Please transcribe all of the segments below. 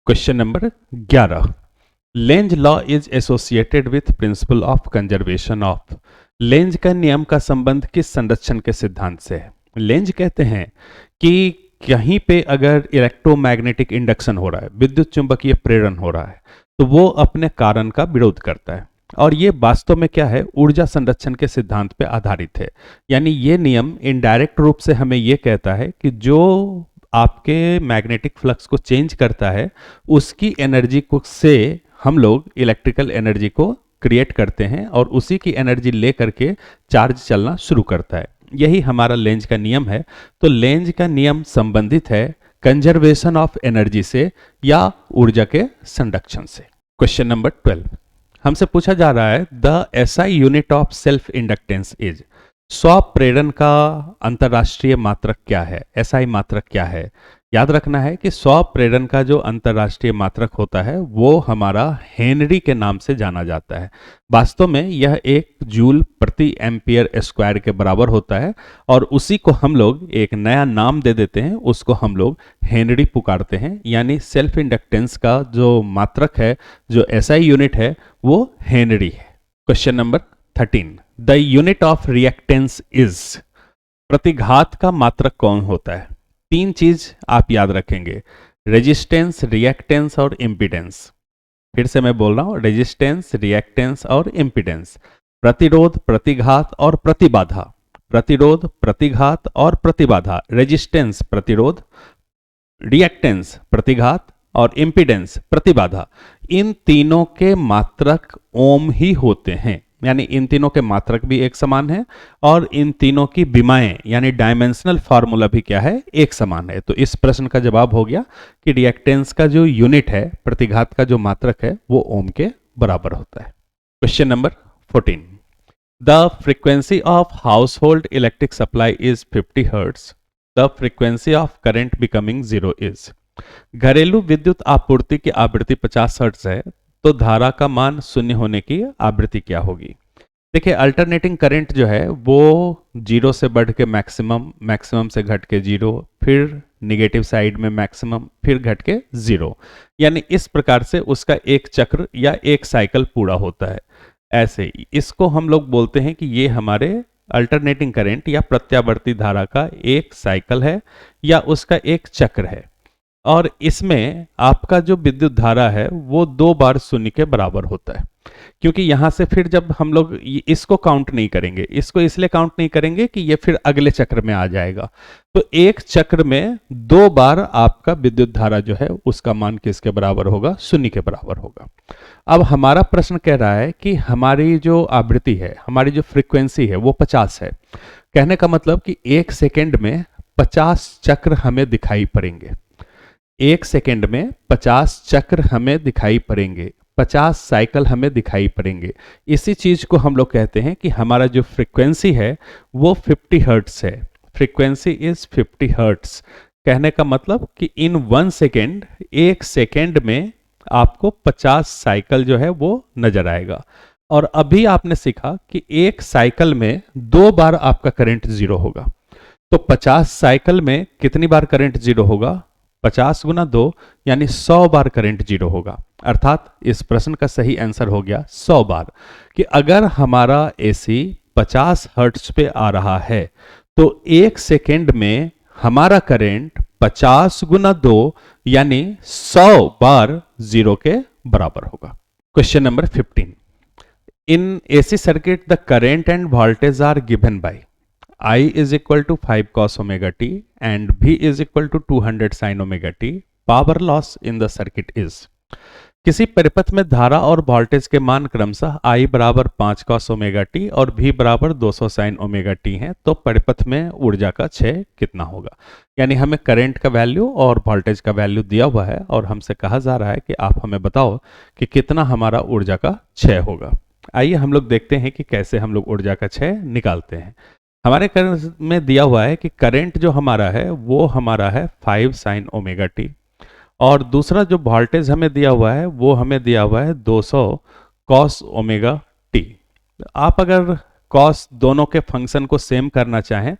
Question number 11। Lenz law is associated with principle of conservation of. Length का नियम का संबंध किस संरक्षण के सिद्धांत से है? लेंज कहते हैं कि कहीं पे अगर इलेक्ट्रोमैग्नेटिक इंडक्शन हो रहा है, विद्युत चुंबकीय प्रेरण हो रहा है, तो वो अपने कारण का विरोध करता है। और ये वास्तव में क्या है? ऊर्जा संरक्षण के सिद्धांत पे आधारित है। यानी ये नियम इनडायरेक्ट रूप से हमें ये कहता है कि जो आपके मैग्नेटिक फ्लक्स को चेंज करता है, उसकी एनर्जी को से हम लोग इलेक्ट्रिकल एनर्जी को क्रिएट करते हैं और उसी की एनर्जी ले करके चार्ज चलना शुरू करता है। यही हमारा लेंज का नियम है। तो लेंज का नियम संबंधित है कंजर्वेशन ऑफ एनर्जी से या ऊर्जा के संरक्षण से। क्वेश्चन नंबर 12 हमसे पूछा जा रहा है the SI unit of self inductance is. स्वप्रेरण का अंतरराष्ट्रीय मात्रक क्या है? एसआई मात्रक क्या है? याद रखना है कि स्वप्रेरण का जो अंतरराष्ट्रीय मात्रक होता है वो हमारा हेनरी के नाम से जाना जाता है। वास्तव में यह 1 जूल प्रति एम्पियर स्क्वायर के बराबर होता है और उसी को हम लोग एक नया नाम दे देते हैं, उसको हम लोग हेनरी पुकारते हैं। यानी सेल्फ इंडक्टेंस का जो मात्रक है, जो एसआई यूनिट है, वो हेनरी है। Question number 13 the unit of reactance is. प्रतिघात का मात्रक कौन होता है? 3 चीज आप याद रखेंगे, रेजिस्टेंस, रिएक्टेंस और इम्पीडेंस। फिर से मैं बोल रहा हूं, रेजिस्टेंस, रिएक्टेंस और इम्पीडेंस। प्रतिरोध, प्रतिघात और प्रतिबाधा। प्रतिरोध, प्रतिघात और प्रतिबाधा। रेजिस्टेंस प्रतिरोध, रिएक्टेंस प्रतिघात और इम्पीडेंस प्रतिबाधा। इन तीनों के मात्रक ओम ही होते हैं। यानी इन तीनों के मात्रक भी एक समान है और इन तीनों की विमाएं यानी डायमेंशनल फार्मूला भी क्या है? एक समान है। तो इस प्रश्न का जवाब हो गया कि रिएक्टेंस का जो यूनिट है, प्रतिघात का जो मात्रक है, वो ओम के बराबर होता है। Question number 14 the frequency of house hold electric supply is 50 hertz. The frequency of current becoming 0 is. घरेलू विद्युत आपूर्ति की आवृत्ति 50 हर्ट्ज है, तो धारा का मान 0 होने की आवृत्ति क्या होगी? देखिए, अल्टरनेटिंग करंट जो है वो 0 से बढ़ के मैक्सिमम, मैक्सिमम से घट के 0, फिर निगेटिव साइड में मैक्सिमम, फिर घट के 0। यानी इस प्रकार से उसका एक चक्र या एक साइकिल पूरा होता है। ऐसे ही इसको हम लोग बोलते हैं कि ये हमारे अल्टरनेटिंग करंट या प्रत्यावर्ती धारा का एक साइकिल है या उसका एक चक्र है। और इसमें आपका जो विद्युत धारा है वो 2 बार 0 के बराबर होता है, क्योंकि यहां से फिर जब हम लोग इसको काउंट नहीं करेंगे, इसको इसलिए काउंट नहीं करेंगे कि ये फिर अगले चक्र में आ जाएगा। तो एक चक्र में 2 बार आपका विद्युत धारा जो है उसका मान किसके बराबर होगा? 0 के बराबर होगा। अब हमारा प्रश्न कह रहा है कि हमारी जो आवृत्ति है, हमारी जो फ्रीक्वेंसी है वो 50 है। कहने का मतलब कि 1 सेकेंड में 50 चक्र हमें दिखाई पड़ेंगे। 1 सेकेंड में 50 चक्र हमें दिखाई पड़ेंगे, 50 साइकिल हमें दिखाई पड़ेंगे। इसी चीज को हम लोग कहते हैं कि हमारा जो फ्रीक्वेंसी है वो 50 हर्ट्स है। Frequency is 50 hertz. कहने का मतलब कि इन 1 सेकेंड, 1 सेकेंड में आपको 50 साइकिल जो है वो नजर आएगा। और अभी आपने सीखा कि एक साइकिल में 2 बार आपका करंट 0 होगा। तो 50 साइकिल में कितनी बार करंट 0 होगा? 50 गुना 2 यानी 100 बार करंट 0 होगा। अर्थात इस प्रश्न का सही आंसर हो गया 100 बार। कि अगर हमारा एसी 50 हर्ट्ज पे आ रहा है तो 1 सेकेंड में हमारा करंट 50 गुना 2 यानी 100 बार 0 के बराबर होगा। Question number 15 in AC circuit the current and voltage are given by I is equal to 5 cos omega t and V is equal to 200 sin omega t. Power loss in the circuit is. किसी परिपथ में धारा और voltage के मान क्रमशः I बराबर 5 cos omega t और V बराबर 200 sin ओमेगा t है, तो परिपथ में ऊर्जा का क्षय कितना होगा? यानी हमें करंट का वैल्यू और वोल्टेज का वैल्यू दिया हुआ है और हमसे कहा जा रहा है कि आप हमें बताओ कि कितना हमारा ऊर्जा का क्षय होगा। आइए हम लोग देखते हैं कि कैसे हम लोग ऊर्जा का क्षय निकालते हैं। हमारे करंट में दिया हुआ है कि करंट जो हमारा है वो हमारा है 5 sin ओमेगा टी और दूसरा जो वोल्टेज हमें दिया हुआ है वो हमें दिया हुआ है 200 cos ओमेगा टी। आप अगर cos दोनों के फंक्शन को सेम करना चाहें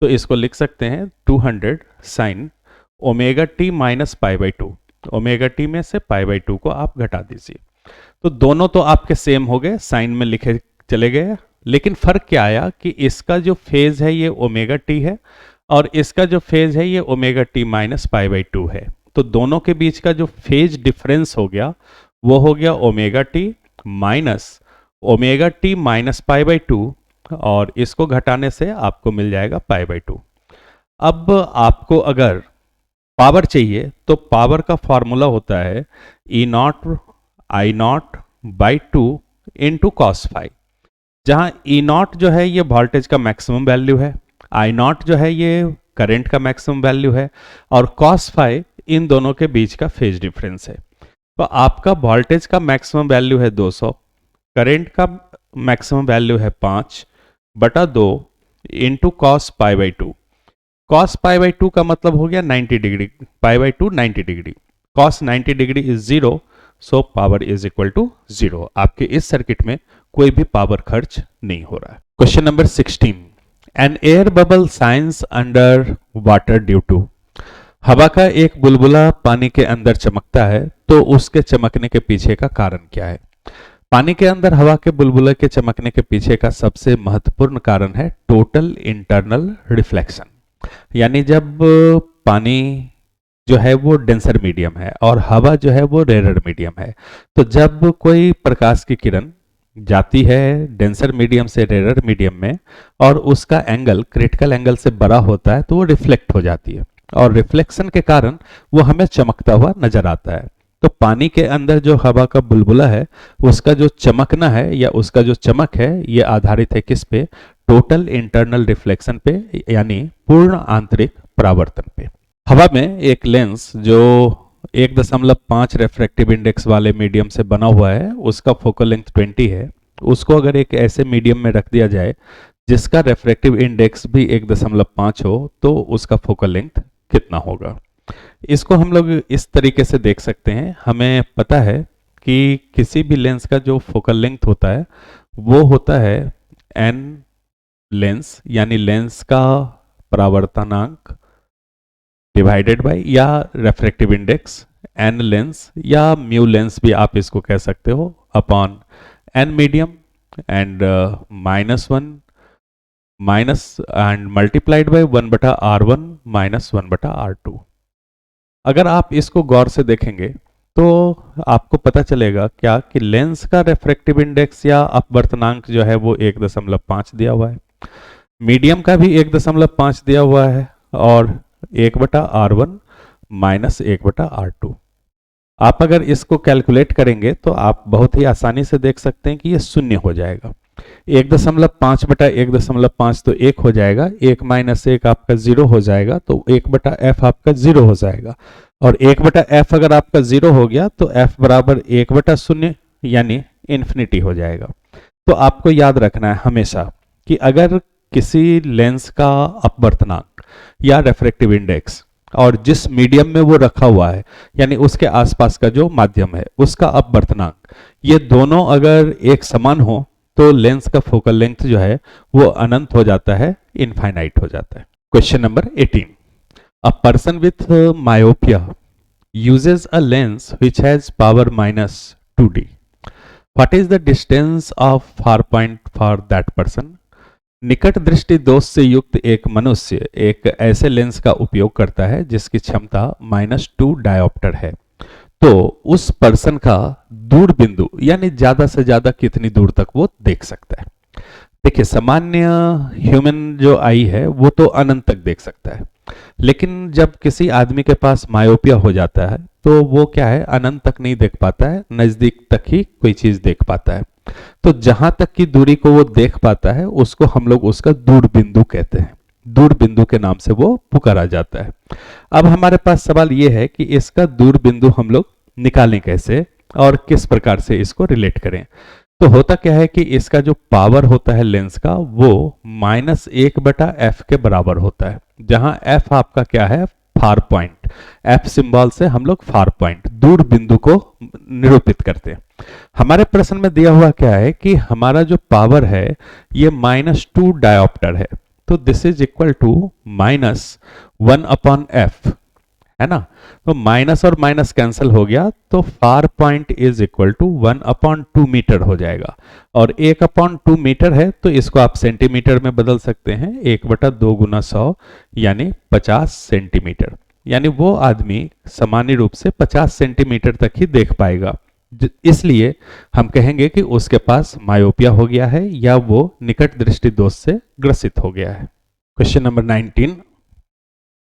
तो इसको लिख सकते हैं 200 sin omega T minus pi by 2। Omega T में से पाई बाई 2 को आप घटा दीजिए। तो दोनों तो आपके सेम हो गए, साइन में लिखे चले गए, लेकिन फर्क क्या आया कि इसका जो फेज है ये ओमेगा टी है और इसका जो फेज है ये omega T minus pi by 2 है। तो दोनों के बीच का जो फेज डिफरेंस हो गया वो हो गया omega T minus omega T minus pi by 2, और इसको घटाने से आपको मिल जाएगा पाई बाई 2। अब आपको अगर पावर चाहिए तो पावर का फॉर्मूला होता है E naught I naught by 2 into cos phi, जहां ई नॉट जो है ये वोल्टेज का मैक्सिमम वैल्यू है, आई नॉट जो है ये करंट का मैक्सिमम वैल्यू है, और कॉस फाई इन दोनों के बीच का फेज डिफरेंस है। तो आपका वोल्टेज का मैक्सिमम वैल्यू है 200, करंट का मैक्सिमम वैल्यू है 5/2 into cos pi by 2। Cos pi by 2 का मतलब हो गया 90 degree, pi by 2 90 degree, cos 90 degree is 0, so power is equal to 0। आपके इस सर्किट में कोई भी पावर खर्च नहीं हो रहा है। Question number 16, an air bubble shines under water due to. हवा का एक बुलबुला पानी के अंदर चमकता है, तो उसके चमकने के पीछे का कारण क्या है? पानी के अंदर हवा के बुलबुले के चमकने के पीछे का सबसे महत्वपूर्ण कारण है टोटल इंटरनल रिफ्लेक्शन। यानी जब पानी जो है वो डेंसर मीडियम है और हवा जो है वो रेयर मीडियम है, तो जब कोई प्रकाश की किरण जाती है डेंसर मीडियम से रेयर मीडियम में और उसका एंगल क्रिटिकल एंगल से बड़ा होता है, तो वो रिफ्लेक्ट हो जाती है और रिफ्लेक्शन के कारण वो हमें चमकता हुआ नजर आता है। तो पानी के अंदर जो हवा का बुलबुला है उसका जो चमकना है या उसका जो चमक है ये आधारित है किस पे? टोटल इंटरनल रिफ्लेक्शन पे, यानी पूर्ण आंतरिक परावर्तन पे। हवा में एक लेंस जो 1.5 रेफ्रैक्टिव इंडेक्स वाले मीडियम से बना हुआ है, उसका फोकल लेंथ 20 है। उसको अगर एक ऐसे मीडियम में रख दिया जाए जिसका रेफ्रैक्टिव इंडेक्स भी 1.5 हो, तो उसका फोकल लेंथ कितना होगा? इसको हम लोग इस तरीके से देख सकते हैं। हमें पता है कि किसी भी लेंस का जो फोकल लेंथ होता है वो होता है एन लेंस, यानी लेंस का परावर्तनांक डिवाइडेड बाय या रेफ्रैक्टिव इंडेक्स, एन लेंस या म्यू लेंस भी आप इसको कह सकते हो, upon n medium and -1 minus and multiplied by 1/r1 minus 1/r2। अगर आप इसको गौर से देखेंगे तो आपको पता चलेगा क्या कि लेंस का रेफ्रैक्टिव इंडेक्स या अपवर्तनांक जो है वो 1.5 दिया हुआ है, मीडियम का भी 1.5 दिया हुआ है और 1/r1 माइनस 1/r2। आप अगर इसको कैलकुलेट करेंगे तो आप बहुत ही आसानी से देख सकते हैं कि ये शून्य हो जाएगा। 1.5/1.5 तो 1 हो जाएगा, 1 माइनस 1 आपका 0 हो जाएगा, तो 1/f आपका 0 हो जाएगा, और 1/f अगर आपका 0 हो गया तो f बराबर 1/0 यानी इन्फिनिटी हो जाएगा। तो आपको याद रखना है हमेशा कि अगर किसी लेंस का अपवर्तनांक या रेफ्रैक्टिव इंडेक्स और जिस मीडियम में वो रखा हुआ है, यानी उसके आसपास का जो माध्यम है उसका अपवर्तनांक, ये दोनों अगर एक समान हो तो लेंस का फोकल लेंथ जो है वो अनंत हो जाता है, इनफाइनाइट हो जाता है। Question number 18, a person with myopia uses a lens which has power -2d. What is the distance of far point for that person? निकट दृष्टि दोष से युक्त एक मनुष्य एक ऐसे लेंस का उपयोग करता है जिसकी क्षमता -2 डायोप्टर है। तो उस पर्सन का दूर बिंदु यानी ज्यादा से ज्यादा कितनी दूर तक वो देख सकता है? देखिए, सामान्य ह्यूमन जो आई है वो तो अनंत तक देख सकता है, लेकिन जब किसी आदमी के पास मायोपिया हो जाता है तो वो क्या है, अनंत तक नहीं देख पाता है, नजदीक तक ही कोई चीज देख पाता है। तो जहां तक की दूरी को वो देख पाता है उसको हम लोग उसका दूर बिंदु कहते हैं, दूर बिंदु के नाम से वो पुकारा जाता है। अब हमारे पास सवाल ये है कि इसका दूर बिंदु हम लोग निकालें कैसे और किस प्रकार से इसको रिलेट करें। तो होता क्या है कि इसका जो पावर होता है लेंस का वो -1/f के बराबर होता है, जहां f आपका क्या है, फार पॉइंट। f सिंबल से हम लोग फार पॉइंट दूर बिंदु को निरूपित करते हैं। हमारे प्रश्न में दिया हुआ क्या है कि हमारा जो पावर है ये -2 डायोप्टर है, तो this is equal to -1/f है ना। तो माइनस और माइनस कैंसिल हो गया, तो far point is equal to 1/2 metre हो जाएगा। और 1/2 मीटर है तो इसको आप सेंटीमीटर में बदल सकते हैं, 1/2 गुना 100 यानी 50 सेंटीमीटर। यानी वो आदमी सामान्य रूप से 50 सेंटीमीटर तक ही देख पाएगा, इसलिए हम कहेंगे कि उसके पास मायोपिया हो गया है या वो निकट दृष्टि दोष से ग्रसित हो गया है। Question number 19,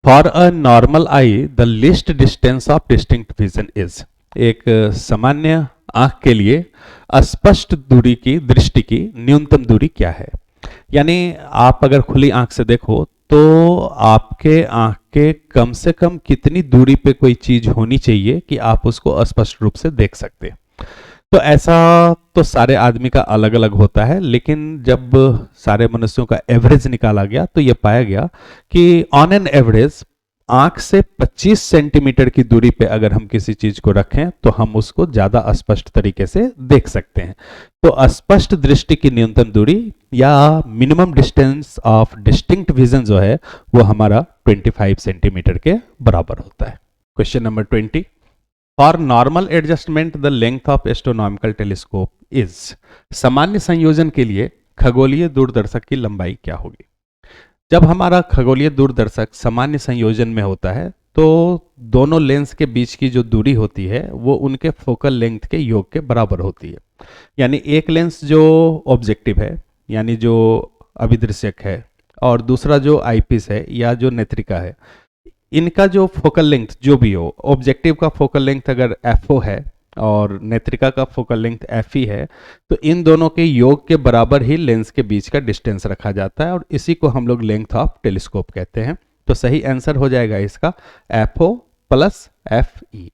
for a normal I the least distance of distinct vision is. एक सामान्य आंख के लिए अस्पष्ट दूरी की, दृष्टि की न्यूनतम दूरी क्या है। यानी आप अगर खुली आंख से देखो तो आपके आंख के कम से कम कितनी दूरी पे कोई चीज होनी चाहिए कि आप उसको स्पष्ट रूप से देख सकते। तो ऐसा तो सारे आदमी का अलग अलग होता है, लेकिन जब सारे मनुष्यों का एवरेज निकाला गया तो यह पाया गया कि ऑन एन एवरेज आंख से 25 सेंटीमीटर की दूरी पे अगर हम किसी चीज को रखें तो हम उसको ज्यादा स्पष्ट तरीके से देख सकते हैं। तो स्पष्ट दृष्टि की न्यूनतम दूरी या minimum distance of distinct vision जो है वो हमारा 25 सेंटीमीटर के बराबर होता है। Question number 20, for normal adjustment the length of astronomical telescope is. सामान्य संयोजन के लिए खगोलीय दूरदर्शक की लंबाई क्या होगी। जब हमारा खगोलीय दूरदर्शक सामान्य संयोजन में होता है तो दोनों लेंस के बीच की जो दूरी होती है वो उनके फोकल लेंथ के योग के बराबर होती है। यानी एक लेंस जो ऑब्जेक्टिव है यानी जो अभिदृश्यक है और दूसरा जो आईपीस है या जो नेत्रिका है, इनका जो फोकल लेंथ जो भी हो, ऑब्जेक्टिव का फोकल लेंथ अगर FO है और नेत्रिका का फोकल लेंथ FE है, तो इन दोनों के योग के बराबर ही लेंस के बीच का डिस्टेंस रखा जाता है और इसी को हम लोग लेंथ ऑफ टेलीस्कोप कहते हैं। तो सही आंसर हो जाएगा इसका FO प्लस FE।